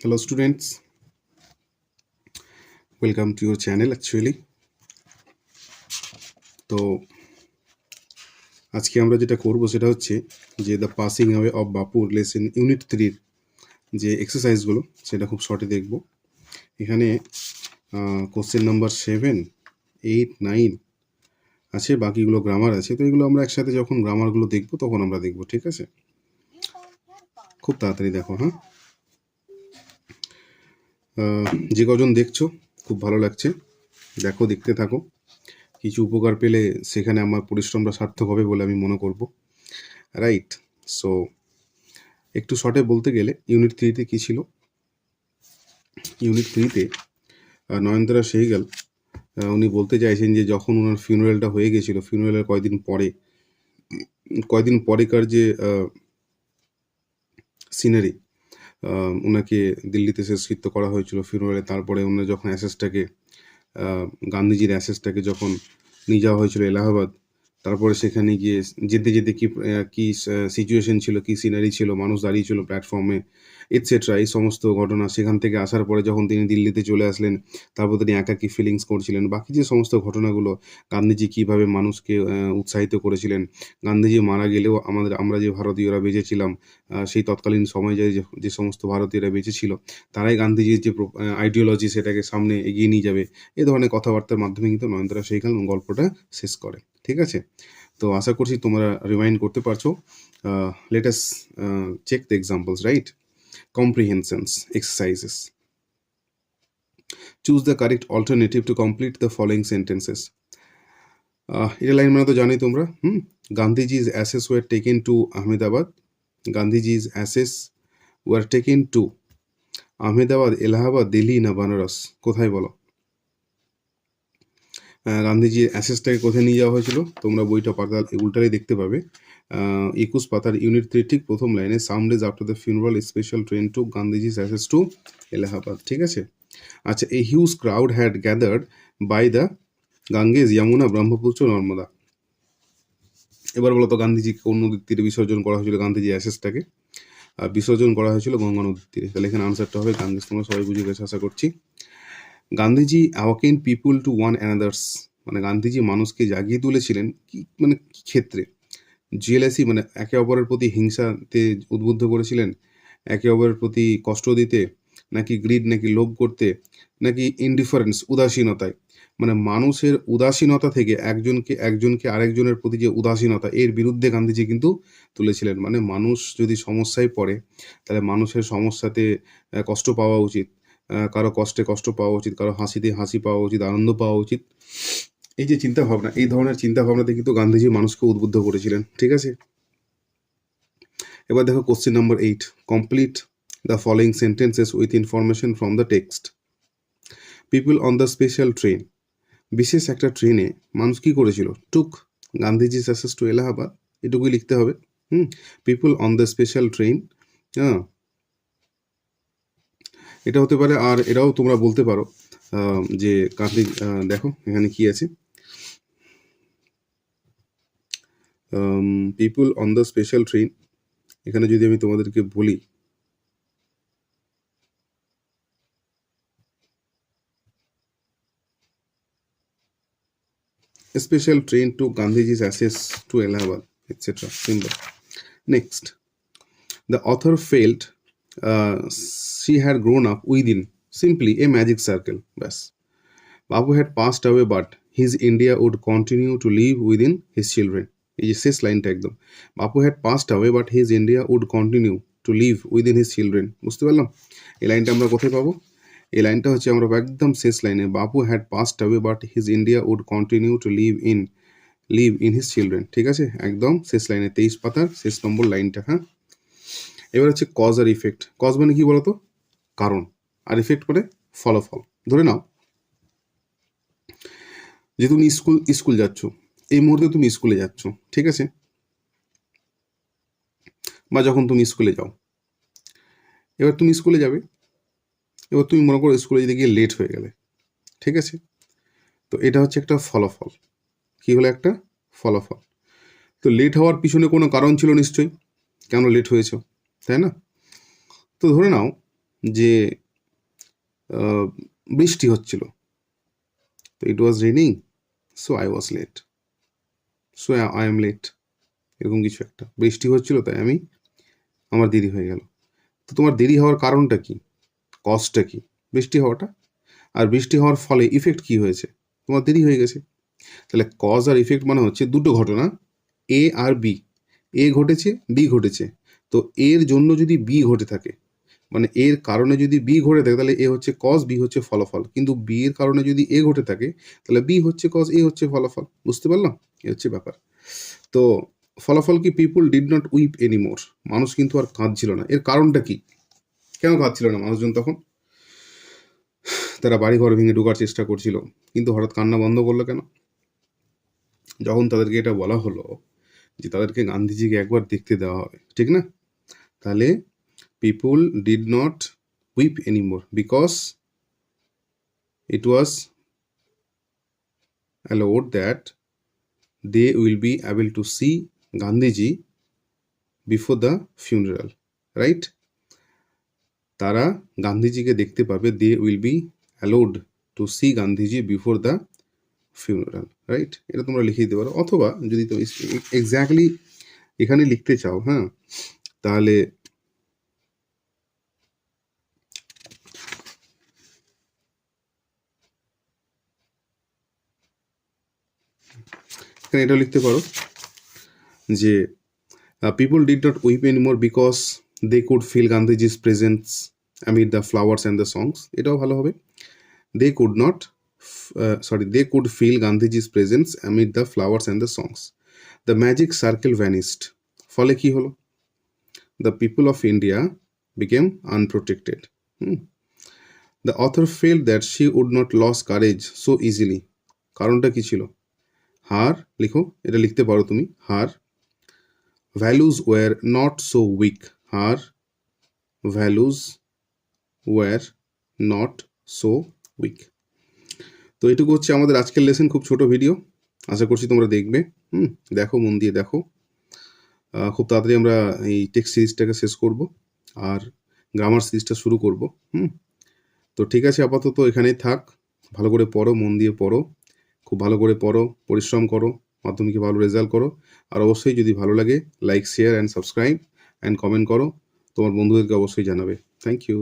Hello students, welcome to your channel actually. তো আজকে আমরা যেটা করব সেটা হচ্ছে যে দ্য পাসিং অ্যাওয়ে অফ বাপুর লেসন ইউনিট 3 যে এক্সারসাইজগুলো সেটা খুব শর্টে দেখব। এখানে কোশ্চেন নাম্বার 7, 8, 9 আছে, বাকিগুলো গ্রামার আছে। তো এগুলো আমরা একসাথে যখন গ্রামারগুলো দেখব তখন আমরা দেখব, ঠিক আছে? খুব তাড়াতাড়ি দেখো, হ্যাঁ। যে কজন দেখছো খুব ভালো লাগছে, দেখো, দেখতে থাকো। কিছু উপকার পেলে সেখানে আমার পরিশ্রমটা সার্থক হবে বলে আমি মনে করব, রাইট? সো একটু শর্টে বলতে গেলে ইউনিট 3তে কী ছিল? ইউনিট 3তে নয়নতারা সেহগাল উনি বলতে চাইছেন যে যখন ওনার ফিউনারেলটা হয়ে গেছিলো, ফিউনারেলের কয়দিন পরেকার যে সিনারি, ওনাকে দিল্লিতে শেষকৃত্য করা হয়েছিল ফিউনারেলে। তারপরে ওনার যখন গান্ধীজির অ্যাসেসটাকে যখন নিয়ে যাওয়া হয়েছিল এলাহাবাদ, তারপরে সেখানে গিয়ে যেতে যেতে কি সিচুয়েশন ছিল, কি সিনারি ছিল, মানুষ দাঁড়িয়ে ছিল প্ল্যাটফর্মে, এটসেট্রা। এই সমস্ত ঘটনা, সেখান থেকে আসার পরে যখন তিনি দিল্লিতে চলে আসলেন, তারপর তিনি একাকী ফিলিংস করছিলেন, বাকি যে সমস্ত ঘটনাগুলো, গান্ধীজি কীভাবে মানুষকে উৎসাহিত করেছিলেন, গান্ধীজি মারা গেলেও আমরা যে ভারতীয়রা বেঁচেছিলাম, সেই তৎকালীন সময়ে যে সমস্ত ভারতীয়রা বেঁচেছিল, তারাই গান্ধীজির যে আইডিওলজি সেটাকে সামনে এগিয়ে নিয়ে যাবে, এ ধরনের কথাবার্তার মাধ্যমে কিন্তু নয়নতারা সেহগাল গল্পটা শেষ করে, ঠিক আছে? তো আশা করছি তোমরা রিমাইন্ড করতে পারছো। Let us check the examples, right? Comprehensions exercises. Choose the correct alternative to complete the following sentences. এটা লাইন মানে তো জানোই তোমরা। গান্ধীজি's asses were taken to Ahmedabad. গান্ধীজি's asses were taken to Ahmedabad, Allahabad, Delhi না বানারস? কোথায় বলো? গান্ধীজির অ্যাসেসটাকে কোথায় নিয়ে যাওয়া হয়েছিল? তোমরা বইটা পাতা উল্টালে দেখতে পাবে। 21 পাতার ইউনিট 3 ঠিক প্রথম লাইনে, some days after the funeral special train to Gandhiji's ashes to Allahabad, ঠিক আছে? আচ্ছা, a huge crowd had gathered by the Ganges, Yamuna, Brahmaputra, Narmada. এবার বলো তো, গান্ধীজি কোন নদীর তীরে বিসর্জন করা হয়েছিল? গান্ধীজি অ্যাসেসটাকে বিসর্জন করা হয়েছিল গঙ্গা নদীর তীরে। তাহলে এখানে আনসারটা হবে গাঙ্গেজ। তোমরা সবাই বুঝে গেছো আশা করছি। Gandhiji awaken people to one another's, মানে গান্ধীজি মানুষকে জাগিয়ে তুলেছিলেন কি, মানে কি ক্ষেত্রে? জিএলএসি, মানে একে অপরের প্রতি হিংসাতে উদ্বুদ্ধ করেছিলেন, একে অপরের প্রতি কষ্ট দিতে, নাকি গ্রিড, নাকি লোভ করতে, নাকি ইনডিফারেন্স, উদাসীনতায়? মানে মানুষের উদাসীনতা থেকে একজনকে আরেকজনের প্রতি যে উদাসীনতা, এর বিরুদ্ধে গান্ধীজি কিন্তু তুলেছিলেন। মানে মানুষ যদি সমস্যায় পড়ে, তাহলে মানুষের সমস্যাতে কষ্ট পাওয়া উচিত, কারো কষ্টে কষ্ট পাওয়া উচিত, কারো হাসিতে হাসি পাওয়া উচিত, আনন্দ পাওয়া উচিত। এই যে চিন্তাভাবনা, এই ধরনের চিন্তাভাবনাতে কিন্তু গান্ধীজি মানুষকে উদ্বুদ্ধ করেছিলেন, ঠিক আছে? এবার দেখো question number 8, complete the following sentences with information from the text. People on the special train, বিশেষ একটা ট্রেনে মানুষ কি করেছিল? টুক গান্ধীজি's অ্যাসেস টু এলাহাবাদ, এটুকুই লিখতে হবে। People on the special train, হ্যাঁ, এটা হতে পারে। আর এটাও তোমরা বলতে পারো যে গান্ধী, দেখো এখানে কি আছে, people on the special train. এখানে যদি আমি তোমাদেরকে বলি, special train to Gandhiji's ashes to Allahabad, etcetera, symbol. Next, the author felt she had grown up within simply a magic circle. ব্যাস, বাবু had passed away but his India would continue to live within his children. এই যে শেষ লাইনটা একদম, বাপু had passed away but his India would continue to live within his children. বুঝতে পারলাম? এই লাইনটা আমরা কোথায় পাবো? এই লাইনটা হচ্ছে আমরা একদম শেষ লাইনে, বাপু had passed away but his India would continue to live in his children, ঠিক আছে? একদম শেষ লাইনে, 23 পাতার শেষ নম্বর লাইনটা, হ্যাঁ। এবার হচ্ছে কজ আর ইফেক্ট। কজ মানে কি বলতো? কারণ। আর ইফেক্ট মানে ফলাফল। ধরে নাও যে তুমি স্কুল যাচ্ছ, এই মুহূর্তে তুমি স্কুলে যাচ্ছ, ঠিক আছে? বা যখন তুমি স্কুলে যাও, এবার তুমি স্কুলে যাবে, এবার তুমি মনে করো স্কুলে যেতে গিয়ে লেট হয়ে গেলে, ঠিক আছে? তো এটা হচ্ছে একটা ফলাফল। কি হলো? একটা ফলাফল। তো লেট হওয়ার পিছনে কোনো কারণ ছিল নিশ্চয়ই, কেন লেট হয়েছ, তাই না? তো ধরে নাও যে বৃষ্টি হচ্ছিল, তো it was raining, so I was late, so I am late, এরকম কিছু একটা। বৃষ্টি হচ্ছিল তাই আমার দেরি হয়ে গেল। তো তোমার দেরি হওয়ার কারণটা কি, কজটা কি? বৃষ্টি হওয়াটা। আর বৃষ্টি হওয়ার ফলে ইফেক্ট কি হয়েছে? তোমার দেরি হয়ে গেছে। তাহলে কজ আর ইফেক্ট মানে হচ্ছে দুটো ঘটনা, এ আর বি। এ ঘটেছে, বি ঘটেছে। তো এর জন্য যদি বি ঘটে থাকে, মানে এর কারণে যদি বি ঘটে থাকে, তাহলে এ হচ্ছে কজ, বি হচ্ছে ফলাফল। কিন্তু বি এর কারণে যদি এ ঘটে থাকে, তাহলে বি হচ্ছে কজ, এ হচ্ছে ফলাফল। বুঝতে পারলাম? এ হচ্ছে ব্যাপার। তো ফলাফল কি? পিপুল ডিড নট উইপ এনিমোর। মানুষ কিন্তু আর কাঁদছিল না। এর কারণটা কি? কেন কাঁদছিল না মানুষজন তখন? তারা বাড়ি ঘর ভেঙে ঢোকার চেষ্টা করছিল, কিন্তু হঠাৎ কান্না বন্ধ করলো কেন? যখন তাদেরকে এটা বলা হলো যে তাদেরকে গান্ধীজিকে একবার দেখতে দেওয়া হবে, ঠিক না? তাহলে people did not weep anymore because it was allowed that they will be able to see Gandhiji before the funeral, right? তারা গান্ধীজিকে দেখতে পাবে, they will be allowed to see Gandhiji before the funeral, right? এটা তোমরা লিখে দিতে পারো, অথবা যদি তুমি এক্স্যাক্টলি এখানে লিখতে চাও, হ্যাঁ, তাহলে এখানে এটা লিখতে পারো যে people did not weep anymore because they could feel Gandhiji's presence amid the flowers and the songs. এটাও ভালো হবে। they could not they could feel Gandhiji's presence amid the flowers and the songs. The magic circle vanished. ফলে কি হলো? The people of India became unprotected. The author felt that she would not lose courage so easily. কারণটা কি ছিল? হার, লিখো, এটা লিখতে পারো তুমি, হার values were not so weak. Her values were not so weak. তো এটুকু হচ্ছে আমাদের আজকের লেসন। খুব ছোট ভিডিও, আশা করছি তোমরা দেখবে। দেখো, মন দিয়ে দেখো। খুব তাড়াতাড়ি আমরা এই টেক্সট সিরিজটাকে শেষ করব আর গ্রামার সিরিজটা শুরু করব। তো ঠিক আছে, আপাতত এখানেই থাক। ভালো করে পড়ো, মন দিয়ে পড়ো, খুব ভালো করে পড়ো, পরিশ্রম করো, মাধ্যমিকে ভালো রেজাল্ট করো। আর অবশ্যই যদি ভালো লাগে like, share and subscribe and comment করো। তোমার বন্ধুদেরকে অবশ্যই জানাবে। Thank you.